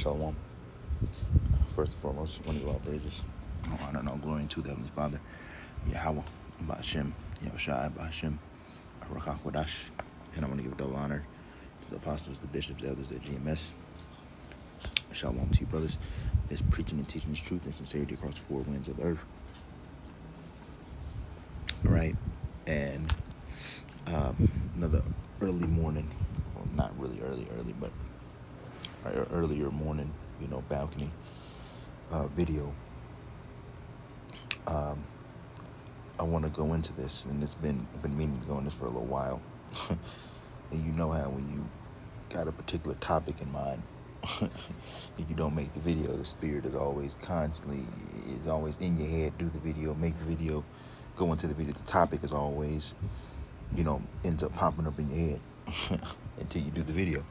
Shalom. First and foremost, I want to give all praises, all honor, and all glory to the Heavenly Father, Yahweh, Ba'ashem, Yahushai, Ba'ashem, Rakach Wadash. And I want to give double honor to the apostles, the bishops, the elders, the GMS. Shalom to you, brothers. It's preaching and teaching the truth and sincerity across the four winds of the earth. All right. And another early morning, well, not really early, but earlier morning, balcony video. I want to go into this, and I've been meaning to go into this for a little while. And you know how when you got a particular topic in mind, if you don't make the video, the spirit is always in your head. Do the video, make the video, go into the video. The topic is always, ends up popping up in your head until you do the video.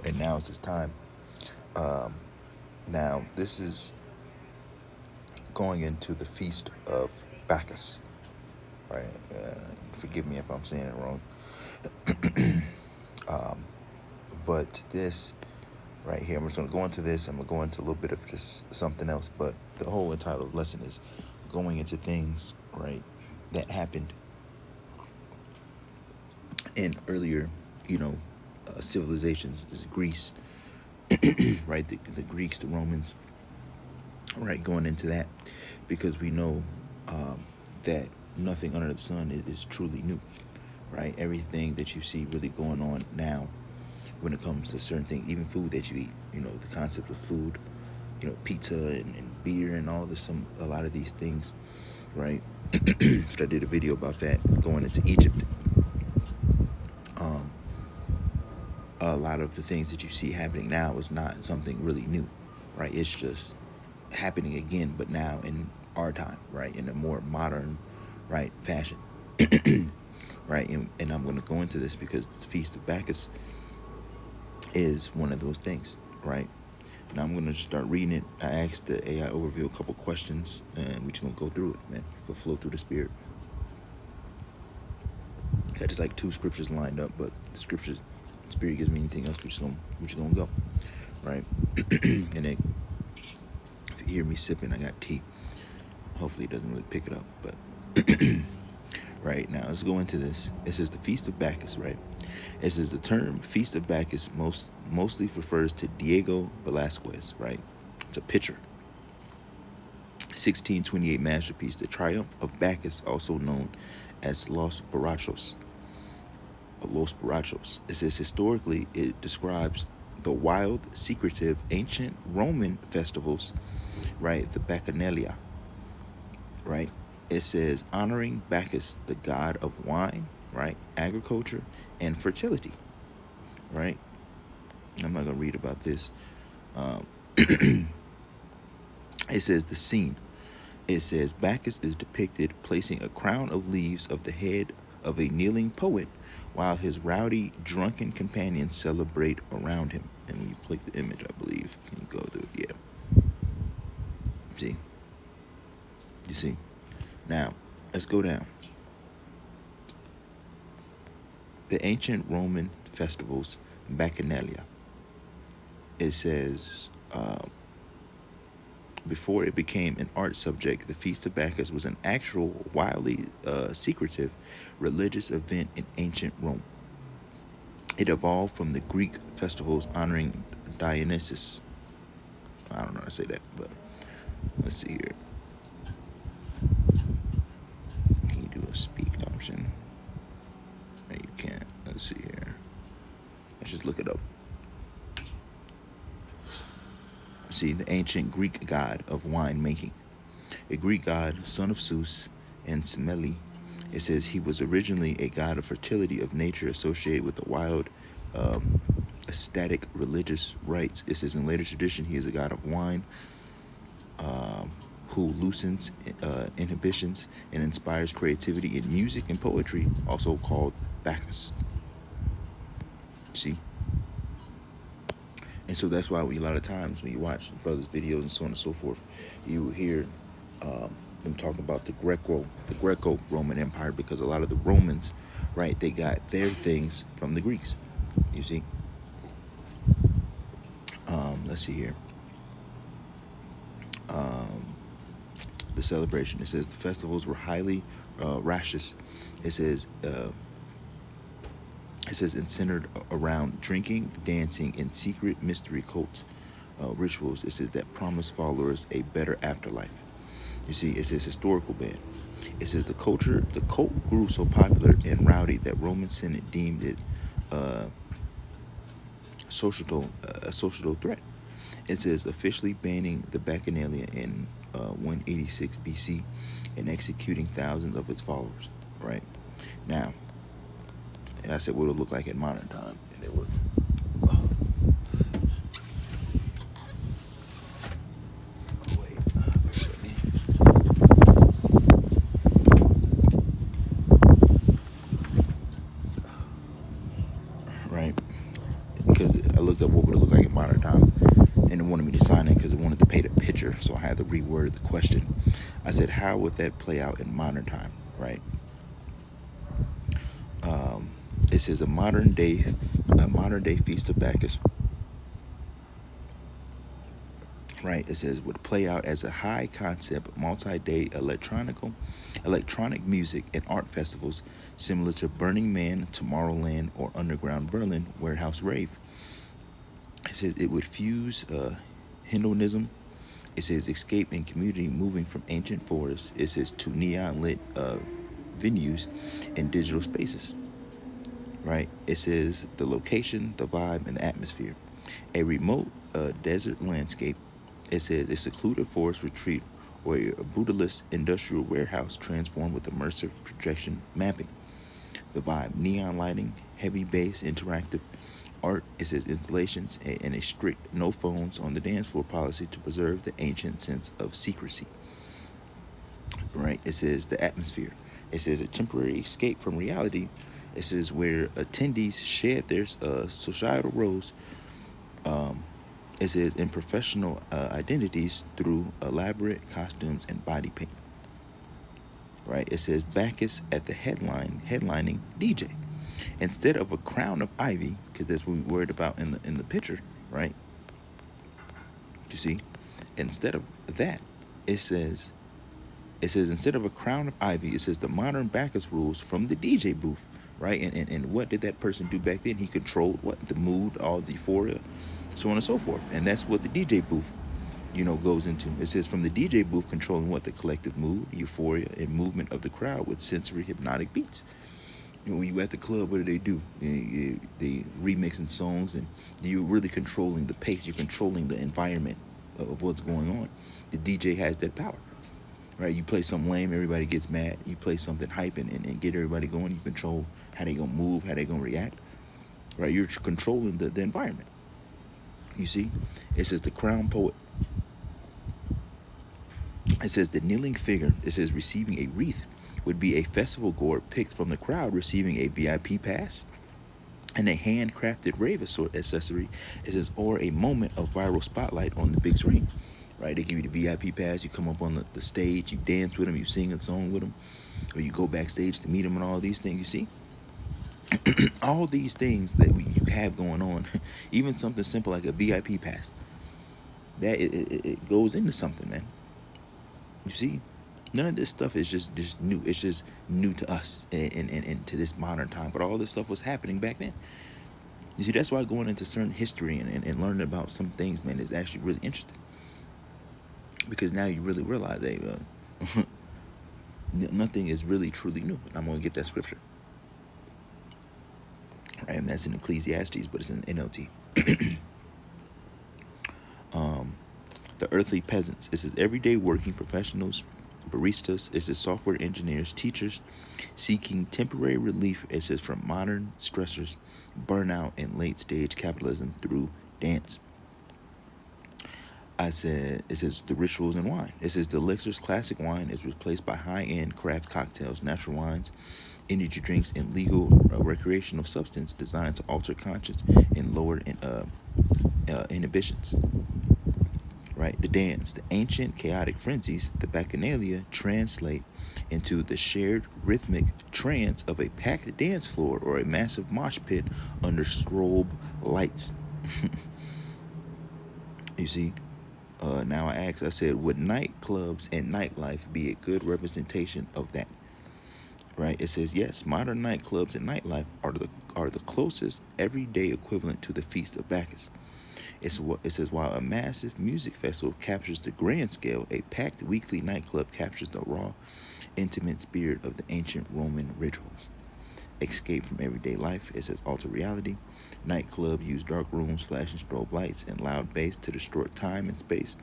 And now it's this time. Now this is going into the Feast of Bacchus, right? Forgive me if I'm saying it wrong. But this right here, I'm just going to go into this. I'm going to go into a little bit of just something else. But the whole entitled lesson is going into things, right, that happened in earlier, civilizations. Is Greece, right? The Greeks, the Romans, right? Going into that because we know that nothing under the sun is truly new, right? Everything that you see really going on now when it comes to certain things, even food that you eat, the concept of food, pizza and beer and all this, a lot of these things, right? So I did a video about that going into Egypt. A lot of the things that you see happening now is not something really new, right? It's just happening again, but now in our time, right? In a more modern, right, fashion, right? And I'm going to go into this because the Feast of Bacchus is one of those things, right? And I'm going to just start reading it. I asked the AI overview a couple questions, and we're just going to go through it, man. Go flow through the spirit. Got just like two scriptures lined up, but the spirit gives me anything else, we're just going to go, right? And then, if you hear me sipping, I got tea. Hopefully it doesn't really pick it up, but right now, let's go into this. It says the Feast of Bacchus, right? It says the term Feast of Bacchus mostly refers to Diego Velázquez, right? It's a picture. 1628 masterpiece, The Triumph of Bacchus, also known as Los Borrachos. It says historically it describes the wild, secretive, ancient Roman festivals, right? The Bacchanalia, right? It says honoring Bacchus, the god of wine, right? Agriculture and fertility, right? I'm not going to read about this. It says the scene. It says Bacchus is depicted placing a crown of leaves of the head of a kneeling poet while his rowdy, drunken companions celebrate around him. And when you click the image, I believe, can you go through it? Yeah. See? You see? Now, let's go down. The ancient Roman festivals, Bacchanalia. It says, before it became an art subject, the Feast of Bacchus was an actual, wildly secretive religious event in ancient Rome. It evolved from the Greek festivals honoring Dionysus. I don't know how to say that, but let's see here. Can you do a speak option? No, you can't. Let's see here. Let's just look it up. See, the ancient Greek god of winemaking. A Greek god, son of Zeus and Semele. It says he was originally a god of fertility of nature associated with the wild, ecstatic religious rites. It says in later tradition he is a god of wine who loosens inhibitions and inspires creativity in music and poetry, also called Bacchus. See? And so that's why a lot of times when you watch brothers' videos and so on and so forth, you hear them talk about the Greco-Roman Empire, because a lot of the Romans, right, they got their things from the Greeks, you see. Let's see here. The celebration. It says the festivals were highly raucous. It says and centered around drinking, dancing, and secret mystery cults rituals. It says that promised followers a better afterlife. You see, it says historical ban. It says the cult grew so popular and rowdy that Roman Senate deemed it uh, a social threat. It says officially banning the Bacchanalia in 186 BC and executing thousands of its followers. Right now, and I said, what it would look like in modern time, and it would. Oh, wait, right? Because I looked up what would it look like in modern time, and it wanted me to sign it because it wanted to paint a picture, so I had to reword the question. I said, how would that play out in modern time, right? It says a modern day Feast of Bacchus, right? It says would play out as a high concept multi-day electronic music and art festivals similar to Burning Man, Tomorrowland, or Underground Berlin Warehouse Rave. It says it would fuse hedonism. It says escape and community moving from ancient forests. It says to neon lit venues and digital spaces. Right? It says the location, the vibe, and the atmosphere. A remote desert landscape. It says a secluded forest retreat or a brutalist industrial warehouse transformed with immersive projection mapping. The vibe, neon lighting, heavy bass, interactive art. It says installations and a strict no phones on the dance floor policy to preserve the ancient sense of secrecy. Right? It says the atmosphere. It says a temporary escape from reality. It says where attendees shed their societal roles. It says in professional identities through elaborate costumes and body paint. Right? It says Bacchus at the headlining DJ. Instead of a crown of ivy, because that's what we worried about in the picture, right? You see, instead of that, it says instead of a crown of ivy, it says the modern Bacchus rules from the DJ booth, right? And what did that person do back then? He controlled what? The mood, all the euphoria, so on and so forth. And that's what the DJ booth, goes into. It says from the DJ booth controlling what? The collective mood, euphoria, and movement of the crowd with sensory hypnotic beats. When you at the club, what do? They remixing songs, and you're really controlling the pace. You're controlling the environment of what's going on. The DJ has that power. Right, you play something lame, everybody gets mad. You play something hype and get everybody going. You control how they gonna move, how they gonna react. Right, you're controlling the environment. You see, it says the crown poet. It says the kneeling figure. It says receiving a wreath would be a festival goer picked from the crowd receiving a VIP pass and a handcrafted rave accessory. It says or a moment of viral spotlight on the big screen. Right, they give you the VIP pass. You come up on the stage, you dance with them, you sing a song with them, or you go backstage to meet them, and all these things. You see, all these things that you have going on, even something simple like a VIP pass, that it goes into something, man. You see, none of this stuff is just new. It's just new to us and to this modern time. But all this stuff was happening back then. You see, that's why going into certain history and learning about some things, man, is actually really interesting. Because now you really realize that nothing is really truly new. And I'm going to get that scripture. And that's in Ecclesiastes, but it's in NLT. The earthly peasants. It says everyday working professionals, baristas. It says software engineers, teachers, seeking temporary relief. It says from modern stressors, burnout, and late stage capitalism through dance. It says the rituals and wine. It says the elixir's classic wine is replaced by high-end craft cocktails, natural wines, energy drinks, and legal recreational substance designed to alter conscience and lower inhibitions. Right? The dance, the ancient chaotic frenzies, the bacchanalia translate into the shared rhythmic trance of a packed dance floor or a massive mosh pit under strobe lights. You see, now I said, would nightclubs and nightlife be a good representation of that? Right? It says yes. Modern nightclubs and nightlife are the closest everyday equivalent to the Feast of Bacchus. It says while a massive music festival captures the grand scale, a packed weekly nightclub captures the raw, intimate spirit of the ancient Roman rituals. Escape from everyday life. It says alter reality. Nightclub use dark rooms, flashing strobe lights, and loud bass to distort time and space.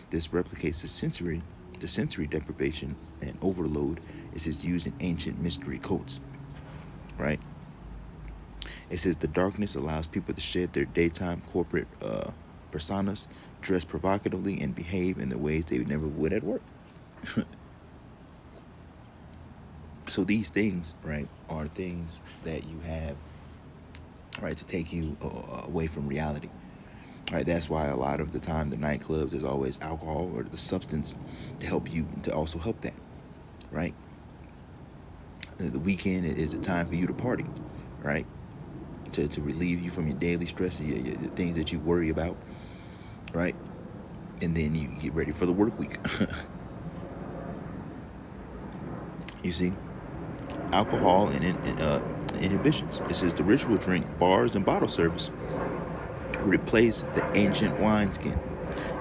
This replicates the sensory deprivation and overload. It says used in ancient mystery cults. Right. It says the darkness allows people to shed their daytime corporate personas, dress provocatively, and behave in the ways they never would at work. So these things, right, are things that you have, right, to take you away from reality. Right, that's why a lot of the time the nightclubs there's always alcohol or the substance to help you to also help that. Right, the weekend is a time for you to party. Right, to relieve you from your daily stress, the things that you worry about. Right, and then you get ready for the work week. You see, alcohol and inhibitions. It says the ritual drink, bars, and bottle service replace the ancient wineskin.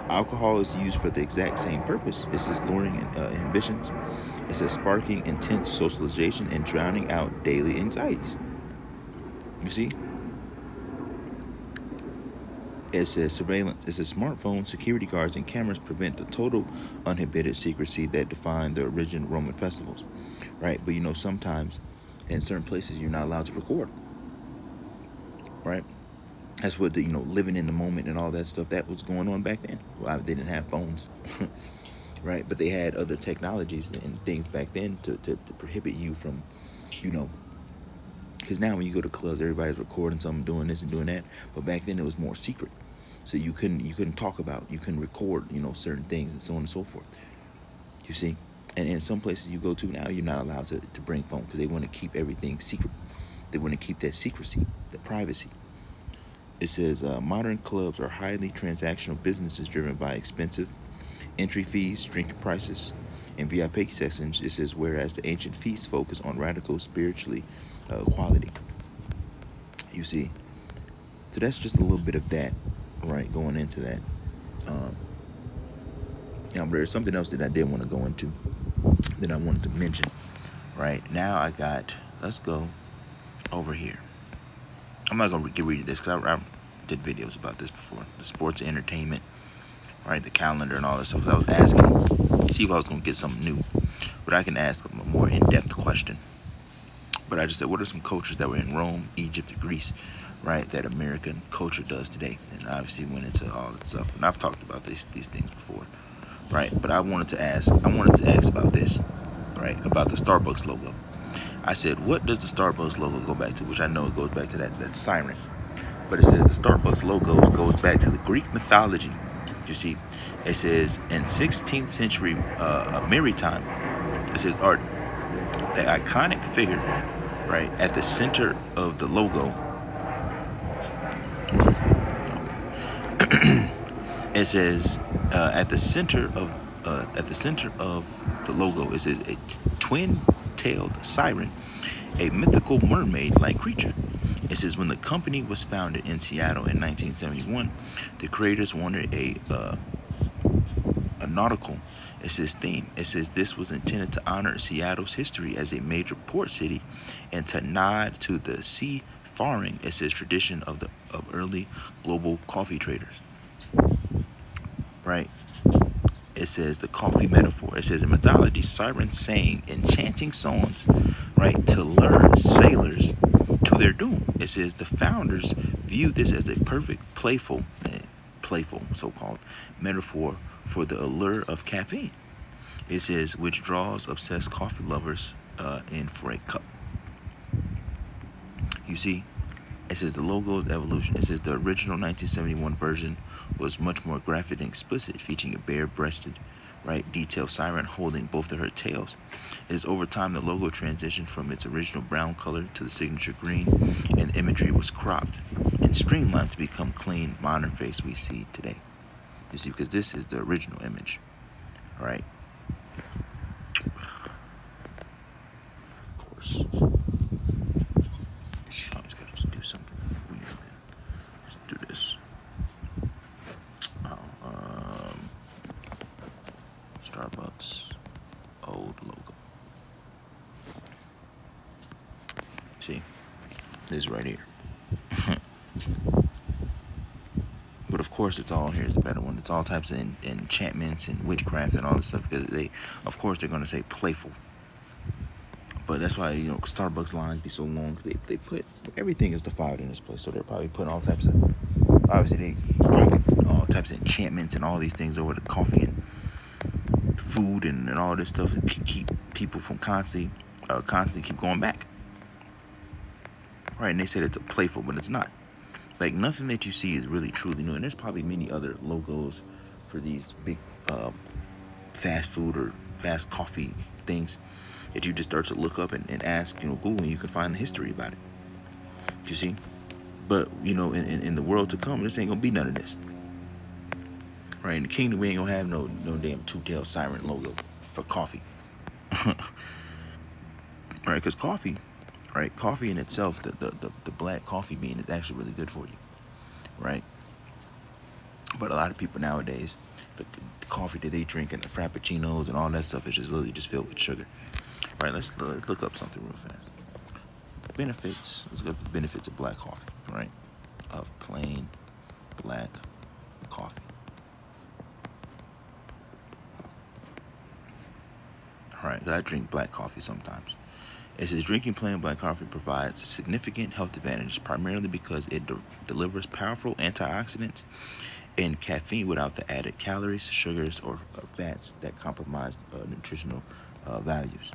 Alcohol is used for the exact same purpose. It says luring inhibitions. It says sparking intense socialization and drowning out daily anxieties. You see? It says surveillance. It says smartphones, security guards, and cameras prevent the total uninhibited secrecy that defined the original Roman festivals. Right? But sometimes in certain places you're not allowed to record. Right? That's what living in the moment and all that stuff that was going on back then. Well, they didn't have phones. Right? But they had other technologies and things back then to prohibit you from, because now when you go to clubs, everybody's recording something, doing this and doing that. But back then it was more secret, so you couldn't talk about, you couldn't record, certain things and so on and so forth. You see, and in some places you go to now, you're not allowed to bring phone because they want to keep everything secret. They want to keep that secrecy, the privacy. It says modern clubs are highly transactional businesses driven by expensive entry fees, drinking prices, and VIP sections. It says whereas the ancient feasts focus on radical spiritually quality. You see, so that's just a little bit of that, right? Going into that, there's something else that I did want to go into that I wanted to mention. Right now, let's go over here. I'm not gonna read this because I did videos about this before. The sports and entertainment, right? The calendar and all that stuff. I was asking, see if I was gonna get something new, but I can ask a more in-depth question. But I just said, what are some cultures that were in Rome, Egypt, and Greece, right? That American culture does today, and obviously went into all that stuff. And I've talked about these things before, right? But I wanted to ask about this, right? About the Starbucks logo. I said, what does the Starbucks logo go back to? Which I know it goes back to that siren. But it says the Starbucks logo goes back to the Greek mythology. You see, it says in 16th century maritime, it says art, the iconic figure, right, at the center of the logo. It says at the center of the logo, it says a twin-tailed siren, a mythical mermaid-like creature. It says when the company was founded in Seattle in 1971, the creators wanted a nautical, it says, theme. It says this was intended to honor Seattle's history as a major port city and to nod to the seafaring, it says, tradition of early global coffee traders. Right? It says the coffee metaphor. It says in mythology, sirens sang enchanting songs, right, to lure sailors to their doom. It says the founders viewed this as a perfect playful so-called metaphor for the allure of caffeine. It says which draws obsessed coffee lovers in for a cup. You see, it says the logo's evolution. It says the original 1971 version was much more graphic and explicit, featuring a bare-breasted, right, detailed siren holding both of her tails. It says over time the logo transitioned from its original brown color to the signature green, and imagery was cropped and streamlined to become clean, modern face we see today. You see, because this is the original image, right? Of course. She always got to just do something weird. Let's do this. Oh, Starbucks old logo. See, this is right here. But of course, it's all here's the better one. It's all types of enchantments and witchcraft and all this stuff because of course, they're gonna say playful. But that's why Starbucks lines be so long. They put everything is defiled in this place, so they're probably putting all types of obviously they probably all types of enchantments and all these things over the coffee and food and all this stuff to keep people from constantly keep going back. Right, and they said it's a playful, but it's not. Like nothing that you see is really truly new, and there's probably many other logos for these big fast food or fast coffee things that you just start to look up and ask, Google, and you can find the history about it. You see, but in the world to come, this ain't gonna be none of this. Right, in the kingdom, we ain't gonna have no damn two-tailed siren logo for coffee. Right, because coffee, right, coffee in itself, the black coffee bean is actually really good for you, right? But a lot of people nowadays, the coffee that they drink and the frappuccinos and all that stuff is just literally just filled with sugar. Right, let's look up something real fast. Benefits, let's look up the benefits of black coffee, right? Of plain black coffee. All right, I drink black coffee sometimes. It says drinking plain black coffee provides significant health advantages, primarily because it delivers powerful antioxidants and caffeine without the added calories, sugars, or fats that compromise nutritional values.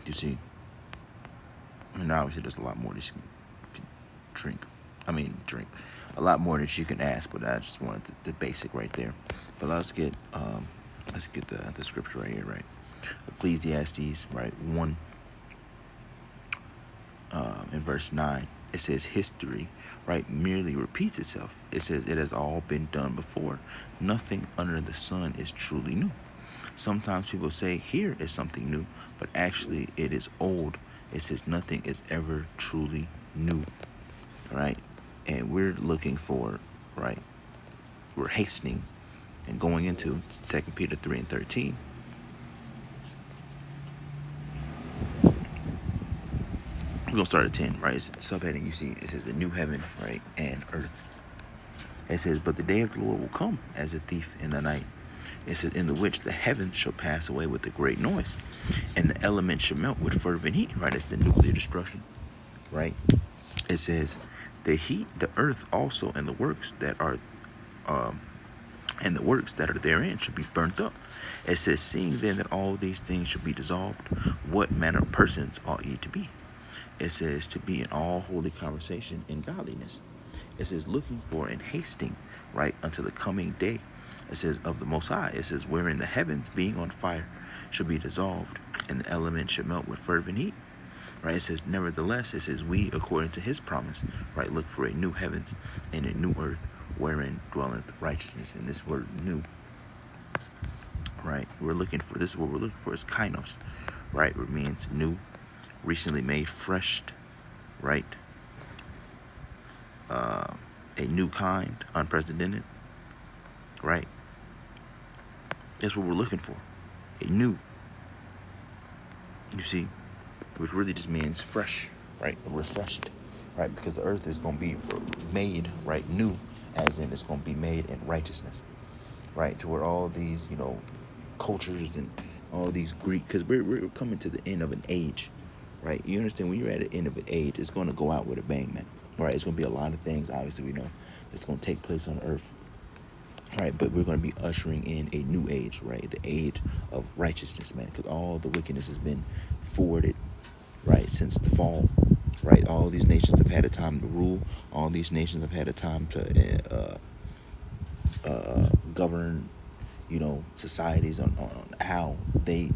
You see, and obviously there's a lot more that you can drink. A lot more that you can ask, but I just wanted the basic right there. But let's get the scripture right here, right? Ecclesiastes, right, 1 in verse 9. It says history, right, merely repeats itself. It says it has all been done before. Nothing under the sun is truly new. Sometimes people say here is something new, but actually it is old. It says nothing is ever truly new, right? And we're looking for, right, we're hastening and going into 2 Peter 3 and 13. We're going to start at 10, right? It's subheading, you see, it says the new heaven, right, and earth. It says, but the day of the Lord will come as a thief in the night. It says, in the which the heavens shall pass away with a great noise, and the elements shall melt with fervent heat, right? It's the nuclear destruction, right? It says, the heat, the earth also, and the works that are therein should be burnt up. It says, seeing then that all these things shall be dissolved, what manner of persons ought ye to be? It says, to be in all holy conversation in godliness. It says, looking for and hasting, right, unto the coming day. It says, of the Most High. It says, wherein the heavens, being on fire, shall be dissolved, and the elements shall melt with fervent heat. Right? It says, nevertheless, it says, we, according to his promise, right, look for a new heavens and a new earth, wherein dwelleth righteousness. And this word new, right, this is what we're looking for is kainos, right, which means new, recently made, fresh, right, a new kind, unprecedented, right? That's what we're looking for, a new, you see, which really just means fresh, right, refreshed, right, because the earth is going to be made, right, new, as in it's going to be made in righteousness, right, to where all these, cultures and all these Greek, because we're coming to the end of an age, right? You understand, when you're at the end of an age, it's going to go out with a bang, man, right? It's going to be a lot of things, obviously, we know, that's going to take place on earth, right? But we're going to be ushering in a new age, right? The age of righteousness, man, because all the wickedness has been forwarded, right, since the fall, right? All these nations have had a time to rule. All these nations have had a time to govern, societies on how they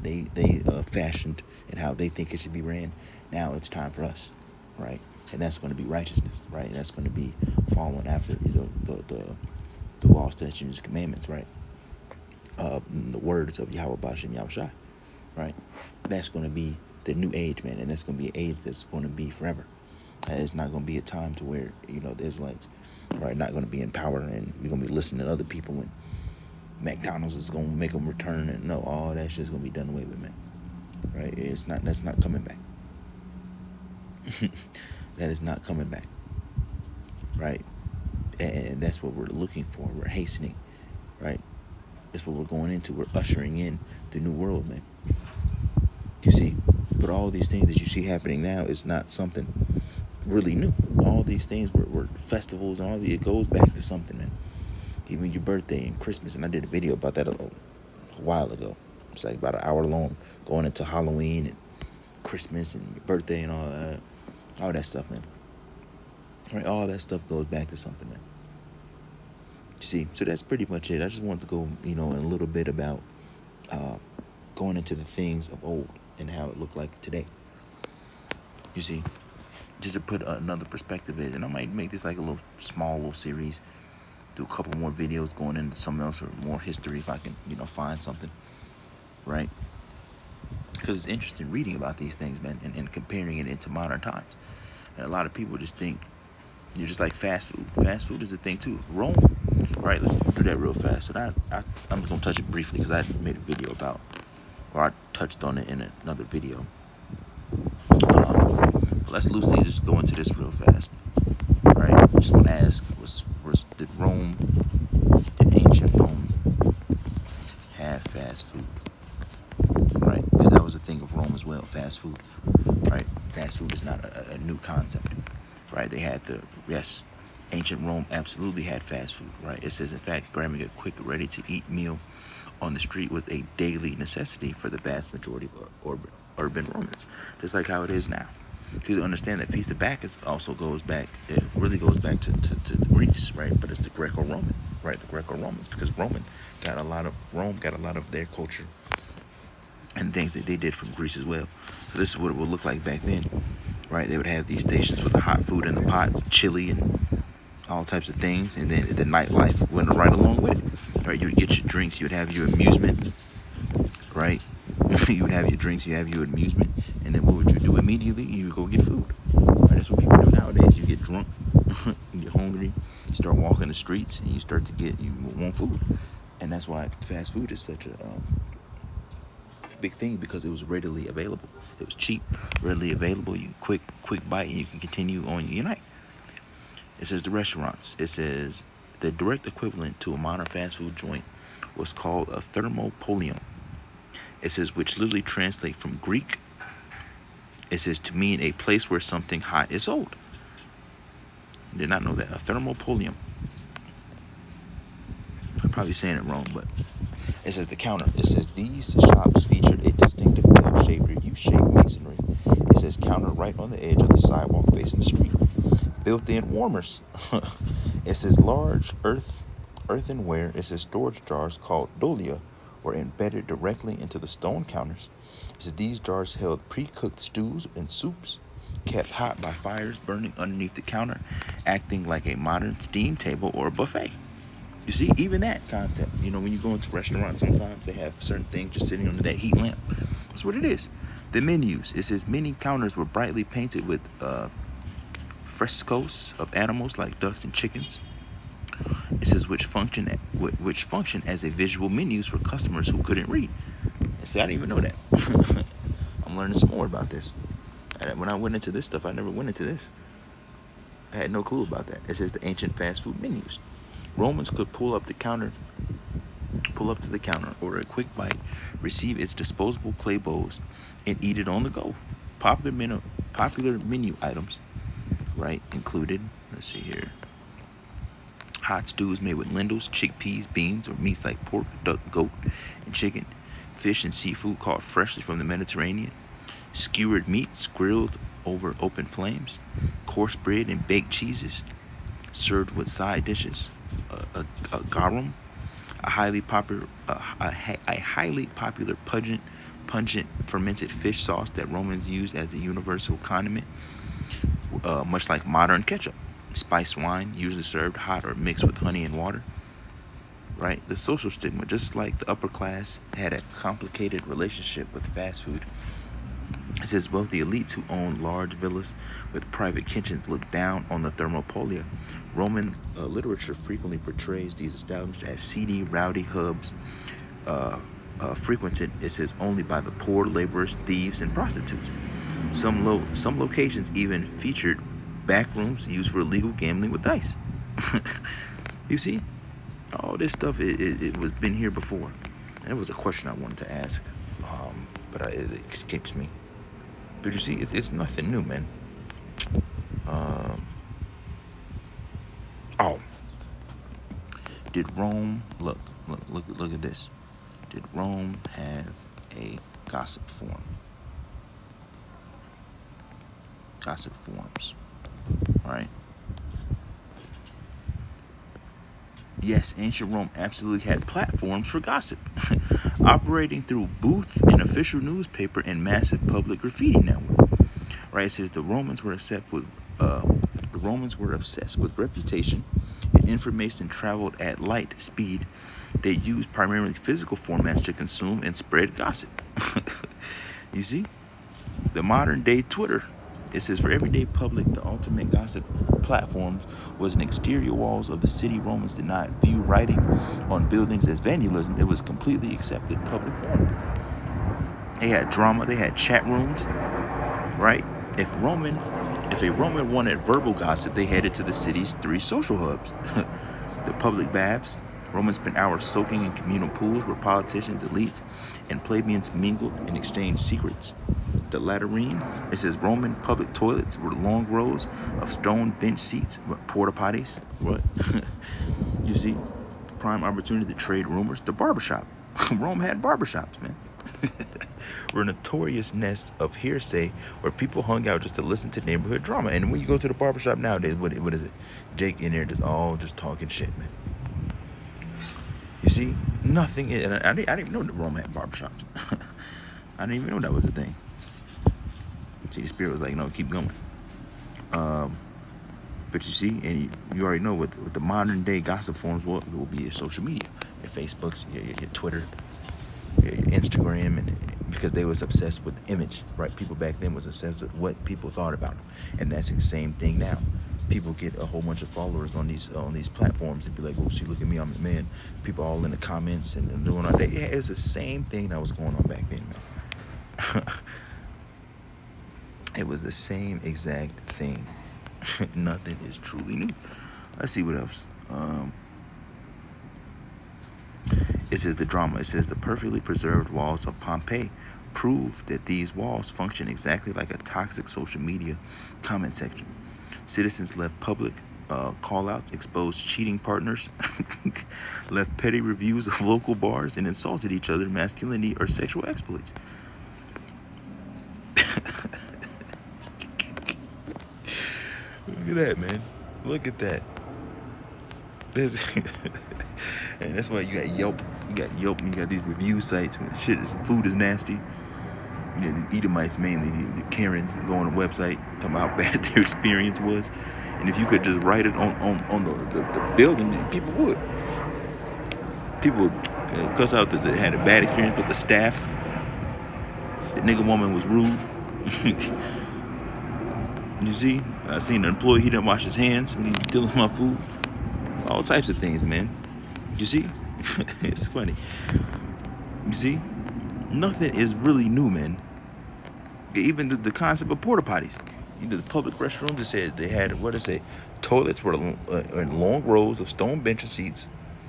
fashioned and how they think it should be ran. Now it's time for us, right? And that's going to be righteousness, right? And that's going to be following after the law, statutes, and commandments, right? The words of Yahweh Bashem Yahushai, right? That's going to be the new age, man, and that's going to be an age that's going to be forever. It's not going to be a time to where, the Israelites, right, not going to be in power and we're going to be listening to other people when McDonald's is going to make them return, and no, all that shit's going to be done away with, man, right? That's not coming back. That is not coming back, right? And that's what we're looking for. We're hastening, right? That's what we're going into. We're ushering in the new world, man. You see, but all these things that you see happening now is not something really new. All these things were festivals and it goes back to something, man. Even your birthday and Christmas, and I did a video about that a while ago. It's like about an hour long, going into Halloween and Christmas and your birthday and all that stuff, man. Right, all that stuff goes back to something, man. You see, so that's pretty much it. I just wanted to go, in a little bit about going into the things of old and how it looked like today. You see, just to put another perspective in, and I might make this like a small little series, do a couple more videos going into something else or more history if I can, find something, right? Because it's interesting reading about these things, man, and comparing it into modern times. And a lot of people just think, you're just like fast food. Fast food is a thing too. Rome, right? Let's do that real fast. So I'm just gonna touch it briefly because I made a video about, or I touched on it in another video. But let's loosely just go into this real fast, right? Just want to ask, did ancient Rome have fast food? Right? Because that was a thing of Rome as well. Fast food, right? Fast food is not a new concept. Right, they had ancient Rome absolutely had fast food, right? It says, in fact, grabbing a quick, ready-to-eat meal on the street was a daily necessity for the vast majority of urban Romans, just like how it is now. You understand that Feast of Bacchus also really goes back to Greece, right? But it's the Greco-Roman, right? The Greco-Romans, because Rome got a lot of their culture and things that they did from Greece as well. So this is what it would look like back then. Right, they would have these stations with the hot food in the pots, chili and all types of things, and then the nightlife went right along with it. Right, you would get your drinks, you would have your amusement. Right, you would have your drinks, you have your amusement, and then what would you do immediately? You would go get food. Right, that's what people do nowadays. You get drunk, you get hungry, you start walking the streets, and you want food, and that's why fast food is such a big thing, because it was readily available. It was cheap, readily available. You quick bite, and you can continue on your night. It says the restaurants. It says the direct equivalent to a modern fast food joint was called a thermopolium. It says, which literally translates from Greek. It says to mean a place where something hot is sold. Did not know that. A thermopolium. I'm probably saying it wrong, but it says the counter. It says these shops featured a distinctive U-shaped masonry. It says counter right on the edge of the sidewalk facing the street. Built-in warmers. It says large earthenware. It says storage jars called dolia were embedded directly into the stone counters. It says these jars held pre-cooked stews and soups, kept hot by fires burning underneath the counter, acting like a modern steam table or a buffet. You see, even that concept, when you go into restaurants, sometimes they have certain things just sitting under that heat lamp. That's what it is. The menus. It says many counters were brightly painted with frescoes of animals like ducks and chickens. It says which function as a visual menus for customers who couldn't read. See, I didn't even know that. I'm learning some more about this. When I went into this stuff, I never went into this. I had no clue about that. It says the ancient fast food menus. Romans could pull up to the counter, order a quick bite, receive its disposable clay bowls, and eat it on the go. Popular menu items, right, included, let's see here, hot stews made with lentils, chickpeas, beans, or meats like pork, duck, goat, and chicken, fish and seafood caught freshly from the Mediterranean, skewered meats grilled over open flames, coarse bread and baked cheeses served with side dishes, a garum, a highly popular pungent fermented fish sauce that Romans used as a universal condiment, much like modern ketchup. Spiced wine, usually served hot or mixed with honey and water. right? The social stigma, just like the upper class had a complicated relationship with fast food. It says both the elites who owned large villas with private kitchens looked down on the thermopolia. Roman literature frequently portrays these establishments as seedy, rowdy hubs frequented, it says, only by the poor, laborers, thieves, and prostitutes. Some locations even featured back rooms used for illegal gambling with dice. You see, all this stuff it was been here before. And it was a question I wanted to ask, but it escapes me. But you see, it's nothing new, man. Oh, did Rome look at this? Did Rome have a gossip forum? Gossip forums, all right? Yes, ancient Rome absolutely had platforms for gossip, operating through booth and official newspaper and massive public graffiti network. Right? It says the Romans were obsessed with reputation, and information traveled at light speed. They used primarily physical formats to consume and spread gossip. You see, the modern day Twitter. It says for everyday public, the ultimate gossip platforms was an exterior walls of the city. Romans did not view writing on buildings as vandalism. It was completely accepted public forum. They had drama. They had chat rooms, right? If a Roman wanted verbal gossip, they headed to the city's 3 social hubs. The public baths. Romans spent hours soaking in communal pools where politicians, elites, and plebeians mingled and exchanged secrets. The latrines, it says Roman public toilets were long rows of stone bench seats, porta potties. What? You see, prime opportunity to trade rumors. The barbershop. Rome had barbershops, man. Were a notorious nest of hearsay where people hung out just to listen to neighborhood drama. And when you go to the barbershop nowadays, what is it? Jake in there just talking shit, man. You see, nothing. And I didn't even know that Rome had barbershops. I didn't even know that was a thing. See, the spirit was like, no, keep going. But you see, and you already know what the modern day gossip forums will be your social media, your Facebooks, your Twitter, your Instagram, and because they was obsessed with image, right? People back then was obsessed with what people thought about them, and that's the same thing now. People get a whole bunch of followers on these platforms and be like, oh, see, look at me, I'm the man. People all in the comments and doing all that. Yeah, it's the same thing that was going on back then, man. It was the same exact thing. Nothing is truly new. Let's see what else. It says the drama. It says the perfectly preserved walls of Pompeii prove that these walls function exactly like a toxic social media comment section. Citizens left public call-outs, exposed cheating partners, left petty reviews of local bars, and insulted each other, masculinity, or sexual exploits. Look at that, man. Look at that. And that's why you got Yelp. And you got these review sites where food is nasty. You know, the Edomites mainly, the Karens, go on a website, talking about how bad their experience was. And if you could just write it on the building, people would. People would cuss out that they had a bad experience with the staff. The nigga woman was rude. You see? I seen an employee, he didn't wash his hands when he was dealing with my food. All types of things, man. You see? It's funny. You see? Nothing is really new, man. Even the concept of porta potties. You know, the public restrooms, they said they had, toilets were in long rows of stone bench seats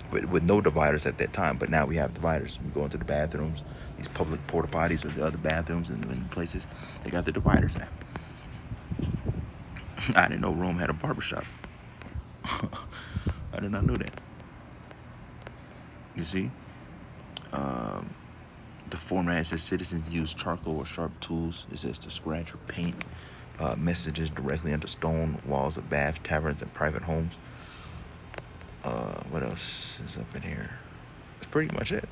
with no dividers at that time. But now we have dividers. We go into the bathrooms, these public porta potties or the other bathrooms and places, they got the dividers now. I didn't know Rome had a barbershop. I did not know that. You see? The format says citizens use charcoal or sharp tools. It says to scratch or paint messages directly onto stone walls of baths, taverns, and private homes. What else is up in here? That's pretty much it.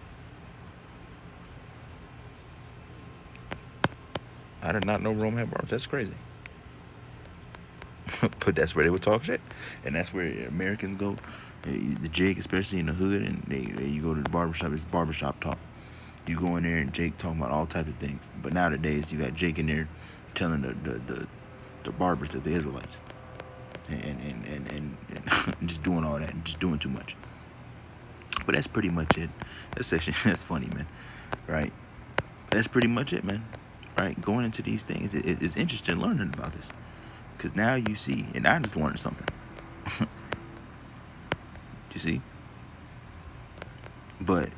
I did not know Rome had barbers. That's crazy. But that's where they would talk shit, and that's where Americans go. The Jake, especially in the hood, and you go to the barbershop. It's barbershop talk. You go in there and Jake talking about all types of things. But nowadays you got Jake in there telling the barbers that they're Israelites, and just doing all that and just doing too much. But that's pretty much it. That's actually that's funny, man. Right? That's pretty much it, man. Right? Going into these things, it's interesting learning about this, because now you see, and I just learned something. You see? But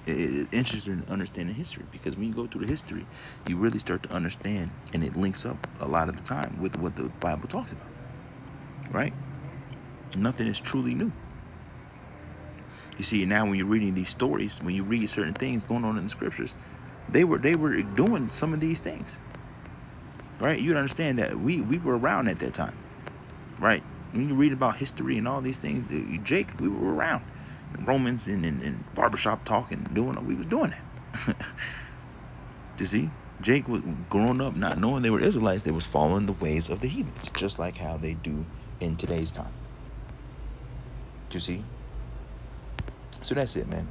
it's interesting understanding history, because when you go through the history, you really start to understand, and it links up a lot of the time with what the Bible talks about. Right? Nothing is truly new. You see, now when you're reading these stories, when you read certain things going on in the scriptures, they were doing some of these things. Right? You'd understand that we were around at that time. Right? When you read about history and all these things, Jake, we were around. Romans and barbershop talk and we was doing that. You see? Jake was growing up not knowing they were Israelites. They was following the ways of the heathens, just like how they do in today's time. You see? So that's it, man.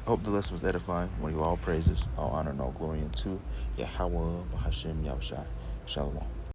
I hope the lesson was edifying. I want to give all praises, all honor, and all glory unto Yahweh, Bahashem, Yahushua. Shalom.